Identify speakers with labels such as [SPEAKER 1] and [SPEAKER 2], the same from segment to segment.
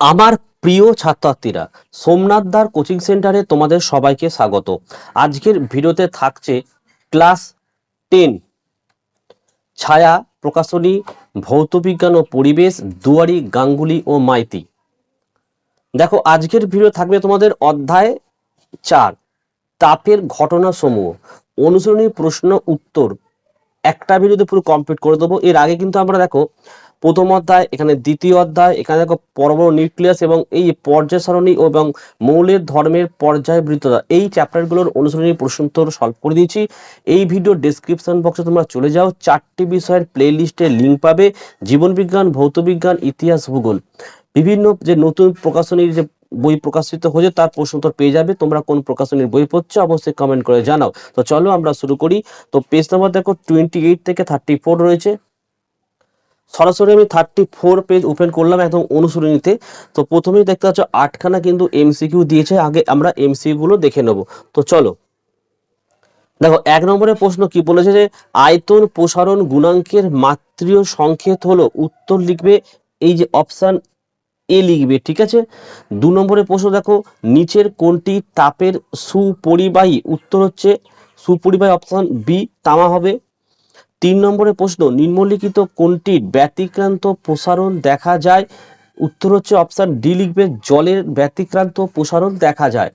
[SPEAKER 1] আমার প্রিয় ছাত্রছাত্রীরা, সোমনাথ দার কোচিং সেন্টারে তোমাদের সবাইকে স্বাগত। আজকের ভিডিওতে থাকছে ক্লাস 10 ছায়া প্রকাশনী ভৌতবিজ্ঞান ও পরিবেশ, দুয়ারি, গাঙ্গুলি ও মাইতি। দেখো, আজকের ভিডিও থাকবে তোমাদের অধ্যায় 4 তাপের ঘটনা সমূহ, অনুসরণী প্রশ্ন উত্তর। একটা ভিডিওতে পুরো কমপ্লিট করে দেবো। এর আগে কিন্তু আমরা দেখো প্রথম অধ্যায়, এখানে দ্বিতীয় অধ্যায়, এখানে দেখো পরমাণু নিউক্লিয়াস এবং এই পর্যায় সারণী এবং মৌলের ধর্মের পর্যায়বৃত্ততা, এই চ্যাপ্টারগুলোর অনুসরণী প্রশ্ন উত্তর সলভ করে দিয়েছি। এই ভিডিও ডেসক্রিপশন বক্সে তোমরা চলে যাও, 4টি বিষয়ের প্লে লিস্টের লিঙ্ক পাবে। জীবনবিজ্ঞান, ভৌতবিজ্ঞান, ইতিহাস, ভূগোল, বিভিন্ন যে নতুন প্রকাশনীর যে বই প্রকাশিত হয়েছে তার প্রশ্ন উত্তর পেয়ে যাবে। তোমরা কোন প্রকাশনীর বই পড়ছো অবশ্যই কমেন্ট করে জানাও। তো চলো আমরা শুরু করি। তো পেজ নাম্বার দেখো 28 থেকে 34 রয়েছে। সরাসরি আমি 34 পেজ ওপেন করলাম একদম অনুসরণীতে। তো প্রথমেই দেখতে পাচ্ছ 8খানা কিন্তু এমসিকিউ দিয়েছে। আগে আমরা এমসিকিউ গুলো দেখে নেব। তো চলো দেখো, 1 নম্বরের প্রশ্ন কি বলেছে যে আয়তন প্রসারণ গুণাঙ্কের মাত্রিয় সংকেত হলো, উত্তর লিখবে এই যে অপশন এ লিখবে, ঠিক আছে। 2 নম্বরের প্রশ্ন দেখো, নিচের কোনটি তাপের সুপরিবাহী, উত্তর হচ্ছে সুপরিবাহী অপশন বি তামা হবে। 3 নম্বরের প্রশ্ন, নিম্নলিখিত কোনটির ব্যতিক্রান্ত প্রসারণ দেখা যায়, উত্তর হচ্ছে অপশন ডি লিখবে জলের ব্যতিক্রান্ত প্রসারণ দেখা যায়।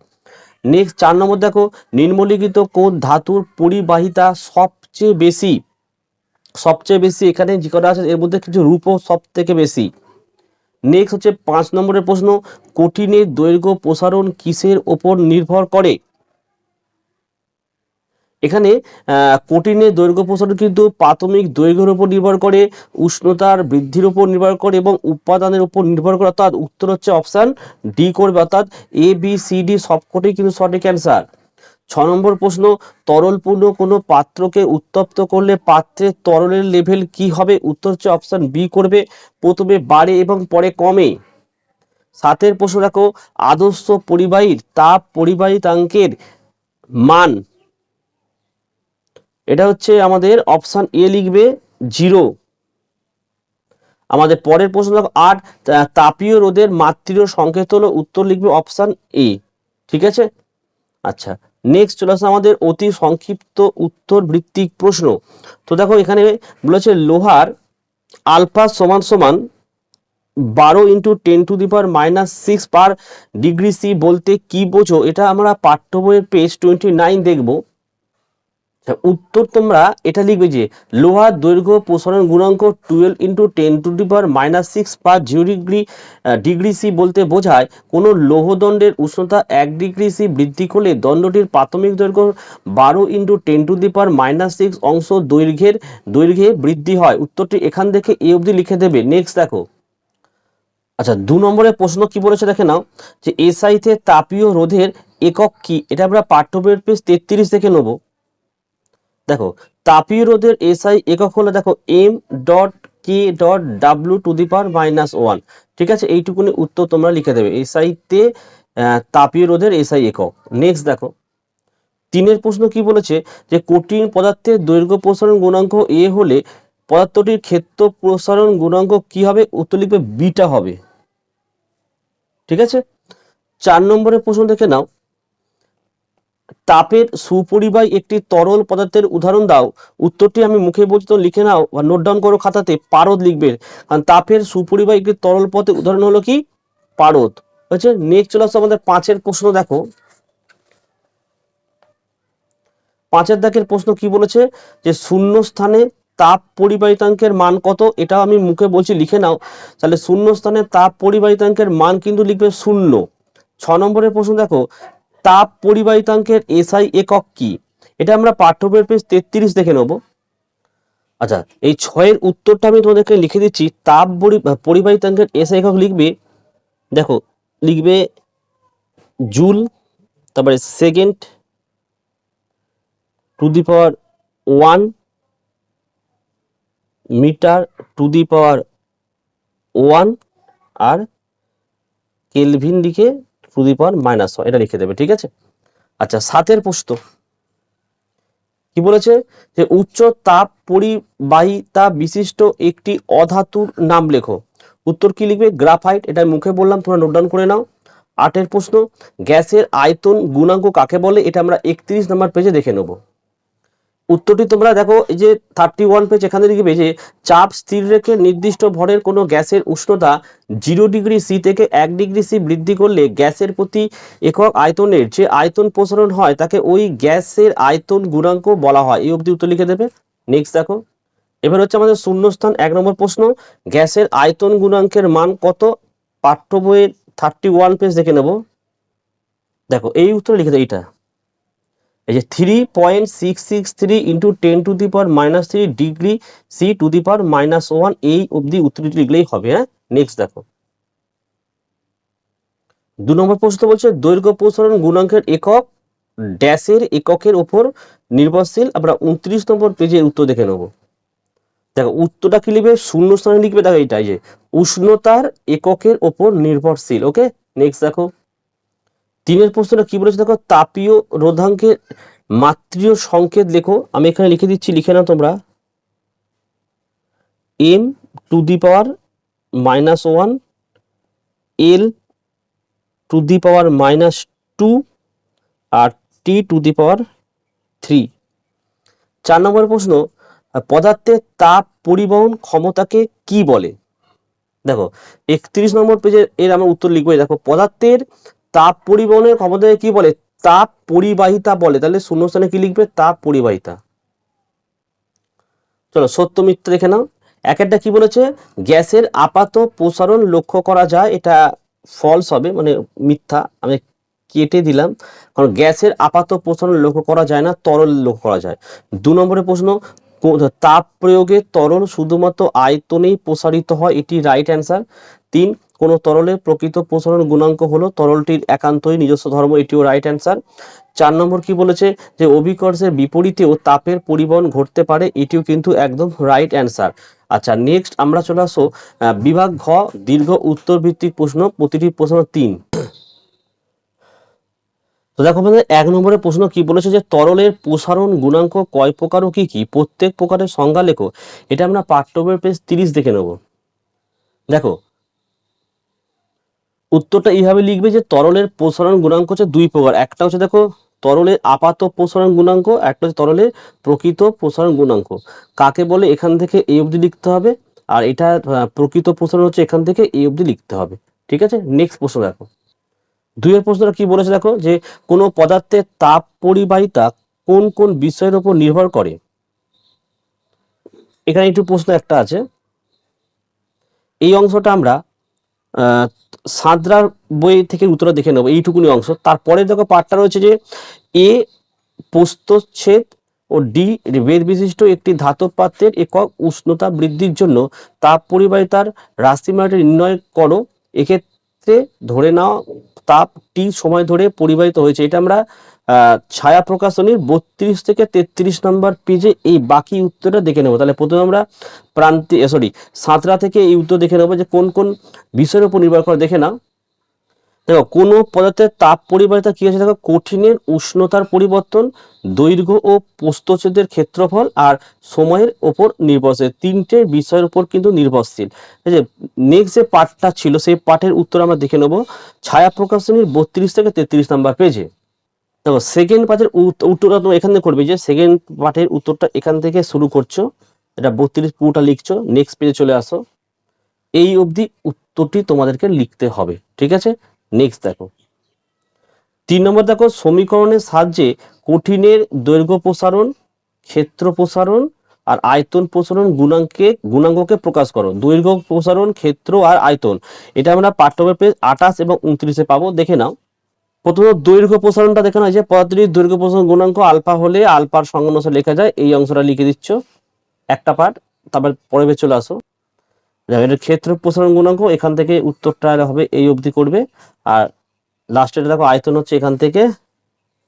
[SPEAKER 1] নেক্সট 4 নম্বর দেখো, নিম্নলিখিত কোন ধাতুর পরিবাহিতা সবচেয়ে বেশি এখানে যে কটা আছে এর মধ্যে কিছু রূপও সব থেকে বেশি। নেক্সট হচ্ছে 5 নম্বরের প্রশ্ন, কঠিনের দৈর্ঘ্য প্রসারণ কিসের ওপর নির্ভর করে। এখানে কঠিনের দৈর্ঘ্য প্রসারণ কিন্তু প্রাথমিক দৈর্ঘ্যের উপর নির্ভর করে, উষ্ণতার বৃদ্ধির উপর নির্ভর করে এবং উপাদানের উপর নির্ভর করে। অর্থাৎ উত্তর হচ্ছে অপশন ডি করবে, অর্থাৎ এ বি সি ডি সবকটি কিন্তু সঠিক অ্যান্সার। 6 নম্বর প্রশ্ন, তরলপূর্ণ কোনো পাত্রকে উত্তপ্ত করলে পাত্রের তরলের লেভেল কি হবে, উত্তর হচ্ছে অপশন বি করবে, প্রথমে বাড়ে এবং পরে কমে। 7 প্রশ্ন দেখো, আদর্শ পরিবাহীর তাপ পরিবাহিতাঙ্কের মান, এটা হচ্ছে আমাদের অপশন এ লিখবে 0। আমাদের পরের প্রশ্ন দেখো 8, তাপীয় রোধের মাত্রিয় সংকেত হলো, উত্তর লিখবে অপশন এ, ঠিক আছে। আচ্ছা, নেক্সট চলে আসে আমাদের অতি সংক্ষিপ্ত উত্তর ভিত্তিক প্রশ্ন। তো দেখো এখানে বলেছে লোহার আলফা সমান সমান 12 × 10⁻⁻6 পার ডিগ্রি সি বলতে কি বোঝো, এটা আমরা পাঠ্য বইয়ের পেজ 29 দেখবো। উত্তর তোমরা এটা লিখবে যে লোহার দৈর্ঘ্য প্রসারণ গুণাঙ্ক 12 × 10⁻⁻6 পার 0 ডিগ্রি সি বলতে বোঝায় কোনো লৌহদণ্ডের উষ্ণতা 1 ডিগ্রি সি বৃদ্ধি করলে দণ্ডটির প্রাথমিক দৈর্ঘ্য 12 × 10⁻6 অংশ দৈর্ঘ্যে বৃদ্ধি হয়। উত্তরটি এখান থেকে এ অবধি লিখে দেবে। নেক্সট দেখো, আচ্ছা 2 নম্বরের প্রশ্ন কি বলেছে দেখে নাও, যে এসআইতে তাপীয় রোধের একক কি, এটা আমরা পাঠ্য বইয়ের পেজ 33 থেকে নেব। দেখো, তাপীয় রোধের এসআই একক হলো দেখো m.k.w⁻⁻1, ঠিক আছে। এইটুকুনি উত্তর তোমরা লিখে দেবে, এসআই তে তাপীয় রোধের এসআই একক। নেক্সট দেখো, 3 প্রশ্ন কি বলেছে, যে কঠিন পদার্থের দৈর্ঘ্য প্রসারণ গুণাঙ্ক এ হলে পদার্থটির ক্ষেত্র প্রসারণ গুণাঙ্ক কি হবে, উত্তর লিখবে বিটা হবে, ঠিক আছে। 4 নম্বরের প্রশ্ন দেখে নাও, তাপের সুপরিবাহী একটি তরল পদার্থের উদাহরণ দাও, উত্তরটি আমি মুখে বলছি তো লিখে নাও বা নোট ডাউন করো খাতাতে, পারদ লিখবে। কারণ তাপের সুপরিবাহী একটি তরল পদার্থের উদাহরণ হলো কি, পারদ, হচ্ছে। নেক্সট চলে আসছে আমাদের 5 প্রশ্ন। দেখো 5 দাগের প্রশ্ন কি বলেছে, যে শূন্য স্থানে তাপ পরিবাহিতাঙ্কের মান কত, এটা আমি মুখে বলছি লিখে নাও। তাহলে শূন্য স্থানে তাপ পরিবাহিতাঙ্কের মান কিন্তু লিখবে 0। 6 নম্বরের প্রশ্ন দেখো, তাপ পরিবাহিতাঙ্কের এসআই একক কি, এটা আমরা পাঠ্য বইয়ের পেজ 33 দেখে নেব। আচ্ছা, এই 6 উত্তরটা আমি তোমাদেরকে লিখে দিচ্ছি। তাপ পরিবাহিতাঙ্কের এসআই একক লিখবে, দেখো লিখবে জুল, তারপরে second to the power 1, metre to the power 1, আর কেলভিন লিখে টু দি পাওয়ার -1, এটা লিখে দেবে, ঠিক আছে। আচ্ছা 7 প্রশ্ন কি বলেছে, যে উচ্চ তাপ পরিবাহিতা বিশিষ্ট একটি অধাতুর নাম লেখো, উত্তর কি লিখবে? গ্রাফাইট। এটা মুখে বললাম, তোমরা নোট ডাউন করে নাও। 8 প্রশ্ন, গ্যাসের আয়তন গুণাঙ্ক কাকে বলে? এটা আমরা 31 নম্বর পেজে দেখে নেব। উত্তরটি তোমরা দেখো, এই যে 31 পেজ, এখানে লিখবে যে চাপ স্থির রেখে নির্দিষ্ট ভরের কোনো গ্যাসের উষ্ণতা 0 ডিগ্রি সি থেকে 1 ডিগ্রি সি বৃদ্ধি করলে গ্যাসের প্রতি একক আয়তনের যে আয়তন প্রসারণ হয় তাকে ওই গ্যাসের আয়তন গুণাঙ্ক বলা হয়। এই অবধি উত্তর লিখে দেবে। নেক্সট দেখো, এবার হচ্ছে আমাদের শূন্যস্থান 1 নম্বর প্রশ্ন, গ্যাসের আয়তন গুণাঙ্কের মান কত? পাঠ্য বইয়ের 31 পেজ দেখে নেব। দেখো এই উত্তর লিখে দেয়, এইটা এই যে 3.663 into 10⁻³ degree C to the power -1, এই অবধি উত্তরটি লিখলেই হবে। হ্যাঁ, নেক্সট দেখো 2 নম্বর প্রশ্ন বলছে দৈর্ঘ্য প্রসারণ গুণাঙ্কের একক ড্যাশের এককের উপর নির্ভরশীল। আমরা 29 নম্বর পেজের উত্তর দেখে নেব। দেখো উত্তরটা কি লিখবে? শূন্যস্থানে লিখবে, দেখো এইটাই যে উষ্ণতার এককের ওপর নির্ভরশীল। ওকে, নেক্সট দেখো 3 প্রশ্নটা কি বলেছে? দেখো তাপীয় রোধাঙ্কের মাত্রীয় সংকেত লেখো। আমি এখানে লিখে দিচ্ছি, লিখে নাও তোমরা। m⁻1 l⁻2 আর t⁻3। 4 নম্বর প্রশ্ন, পদার্থের তাপ পরিবহন ক্ষমতাকে কি বলে? দেখো 31 নম্বর পেজে এর আমরা উত্তর লিখবো। দেখো পদার্থের তাপ পরিবহনের ক্ষমতাকে কি বলে? তাপ পরিবাহিতা বলে। তাহলে শূন্যস্থানে কি লিখবে? তাপ পরিবাহিতা। চলো সত্য মিথ্যা দেখে নাও। একটা কি বলেছে? গ্যাসের আপাত প্রসারণ লক্ষ্য করা যায়। এটা ফলস হবে, মানে মিথ্যা। আমি কেটে দিলাম, কারণ গ্যাসের আপাত প্রসারণ লক্ষ্য করা যায় না, তরল লক্ষ্য করা যায়। 2 নম্বরের প্রশ্ন, তাপ প্রয়োগে তরল শুধুমাত্র আয়তনেই প্রসারিত হয়। এটি রাইট অ্যান্সার। 3, কোন তরলের প্রকৃত প্রসারণ গুণাঙ্ক হলো তরলটির একান্তই নিজস্ব ধর্ম। এটিও রাইট অ্যান্সার। 4 নম্বর কি বলেছে? যে অভিকর্ষের বিপরীতেও তাপের পরিবহন ঘটতে পারে। এটিও কিন্তু একদম রাইট অ্যান্সার। আচ্ছা, নেক্সট আমরা চলে আসো বিভাগ ঘ, দীর্ঘ উত্তর ভিত্তিক প্রশ্ন, প্রতিটি প্রশ্ন 3। তো দেখো আমাদের 1 নম্বরের প্রশ্ন কি বলেছে? যে তরলের প্রসারণ গুণাঙ্ক কয় প্রকার ও কি কি? প্রত্যেক প্রকারের সংজ্ঞা লেখো। এটা আমরা পাঠ্য বইয়ের পেজ 30 দেখে নেব। দেখো উত্তরটা এইভাবে লিখবে যে তরলের প্রসারণ গুণাঙ্ক হচ্ছে 2 প্রকার। একটা হচ্ছে দেখো তরলের আপাত প্রসারণ গুণাঙ্ক, একটা হচ্ছে তরলের প্রকৃত প্রসারণ গুণাঙ্ক। কাকে বলে এখান থেকে এই অবধি লিখতে হবে, আর এটা প্রকৃত প্রসারণ হচ্ছে এখান থেকে এই অবধি লিখতে হবে। ঠিক আছে, নেক্সট প্রশ্ন দেখো 2 এর প্রশ্নটা কি বলেছে? দেখো যে কোনো পদার্থের তাপ পরিবাহিতা কোন কোন বিষয়ের উপর নির্ভর করে। এখানে একটু প্রশ্ন একটা আছে, এই অংশটা আমরা সাঁতরার বই থেকে উত্তরটা দেখে নেবো, এইটুকুনি অংশ। তারপরে দেখো পাঠটা রয়েছে যে এ প্রস্থচ্ছেদ ও ডি বেদ বিশিষ্ট একটি ধাতব পাত্রের একক উষ্ণতা বৃদ্ধির জন্য তাপ পরিবাহিতার রাশিমালাটি নির্ণয় করো। এক্ষেত্রে ধরে নাও তাপ টি সময় ধরে পরিবাহিত হয়েছে। এটা আমরা ছায়া প্রকাশনীর 32 থেকে 33 নম্বর পেজে এই বাকি উত্তরটা দেখে নেবো। তাহলে প্রথমে আমরা সাঁতরা থেকে এই উত্তর দেখে নেবো যে কোন কোন বিষয়ের উপর নির্ভর করে। দেখে নাও। দেখো কোনো পদার্থের তাপ পরিবাহিতা কি আছে? দেখো কঠিনের উষ্ণতার পরিবর্তন, দৈর্ঘ্য ও প্রস্থচ্ছেদের ক্ষেত্রফল, আর সময়ের ওপর নির্ভরশীল। 3টে বিষয়ের উপর কিন্তু নির্ভরশীল। এই যে নেক্সট যে পার্টটা ছিল সেই পার্টের উত্তর আমরা দেখে নেব ছায়া প্রকাশনীর 32 থেকে 33 নাম্বার পেজে। দেখো সেকেন্ড পার্টের উত্তরটা তোমরা এখান থেকে করবে, যে সেকেন্ড পার্টের উত্তরটা এখান থেকে শুরু করছো, এটা 32 পুরোটা লিখছো, নেক্সট পেজে চলে আসো, এই অবধি উত্তরটি তোমাদেরকে লিখতে হবে। ঠিক আছে, নেক্সট দেখো 3 নম্বর। দেখো সমীকরণের সাহায্যে কঠিনের দৈর্ঘ্য প্রসারণ, ক্ষেত্র প্রসারণ আর আয়তন প্রসারণ গুণাঙ্ককে প্রকাশ করো। দৈর্ঘ্য প্রসারণ, ক্ষেত্র আর আয়তন, এটা আমরা পাঠ্যবই পেজ 28 এবং 29 পাবো। দেখে নাও। প্রথমে দৈর্ঘ্য প্রসারণটা দেখে নাও, যে পদার্থটির দৈর্ঘ্য প্রসারণ গুণাঙ্ক আলফা হলে আলফার সংজ্ঞা অনুসারে লেখা যায়। এই অংশটা লিখে দিচ্ছ একটা পার্ট, তারপর পরে চলে আসো। এটা ক্ষেত্র প্রসারণ গুণাঙ্ক, এখান থেকে উত্তরটা হবে এই অবধি করবে। আর লাস্টে দেখো আয়তন হচ্ছে এখান থেকে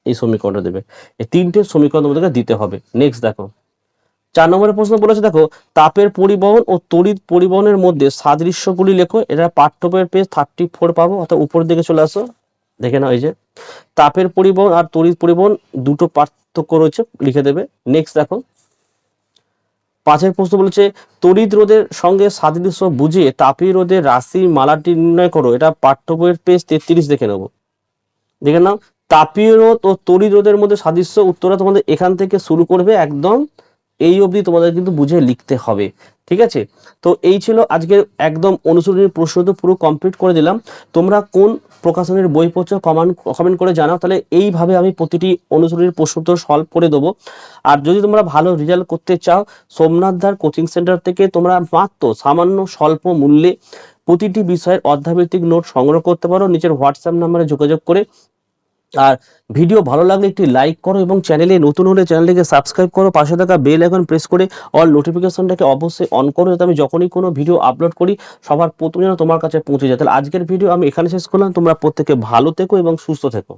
[SPEAKER 1] এই সমীকরণটা দেবে। এই 3টে সমীকরণ তোমাদেরকে দিতে হবে। নেক্সট দেখো 4 নম্বরের প্রশ্ন বলেছে, দেখো তাপের পরিবহন ও তড়িৎ পরিবহনের মধ্যে সাদৃশ্যগুলি লেখো। এটা পাঠ্য বইয়ের পেজ 34 পাবো, অর্থাৎ উপরের দিকে চলে আসো। দেখে নাও, এই যে তাপের পরিবহন আর তড়িৎ পরিবহন দুটো পার্থক্য রয়েছে, লিখে দেবে। নেক্সট দেখো 5 প্রশ্ন বলেছে তড়িৎ রোধের সঙ্গে সাদৃশ্য বুঝিয়ে তাপীয় রোধের রাশি মালাটি নির্ণয় করো। এটা পাঠ্য বইয়ের পেজ 33 দেখে নেবো। দেখে নাও, তাপীয় রোধ ও তড়িৎ রোধের মধ্যে সাদৃশ্য। উত্তরটা তোমাদের এখান থেকে শুরু করবে, একদম এই অবধি তোমাদের কিন্তু বুঝে লিখতে হবে। ঠিক আছে, তো এই ছিল আজকের একদম অনুশীলনী প্রশ্ন, তো পুরো কমপ্লিট করে দিলাম। তোমরা কোন প্রকাশনের বই পড়ছো কমেন্ট করে জানাও, তাহলে এইভাবে আমি প্রতিটি অনুশীলনীর প্রশ্ন তো সলভ করে দেবো। আর যদি তোমরা ভালো রেজাল্ট করতে চাও, সোমনাথ দার কোচিং সেন্টার থেকে তোমরা মাত্র সামান্য স্বল্প মূল্যে প্রতিটি বিষয়ের অধ্যায়ভিত্তিক নোট সংগ্রহ করতে পারো নিচের হোয়াটসঅ্যাপ নাম্বারে যোগাযোগ করে। আর ভিডিও ভালো লাগলে একটি লাইক করো এবং চ্যানেলে নতুন হলে চ্যানেলটিকে সাবস্ক্রাইব করো, পাশে থাকা বেল আইকন প্রেস করে অল নোটিফিকেশনটাকে অবশ্যই অন করো, যাতে আমি যখনই কোনো ভিডিও আপলোড করি সবার প্রথমে যেন তোমার কাছে পৌঁছে যায়। তাহলে আজকের ভিডিও আমি এখানে শেষ করলাম। তোমরা প্রত্যেকে ভালো থেকো এবং সুস্থ থেকো।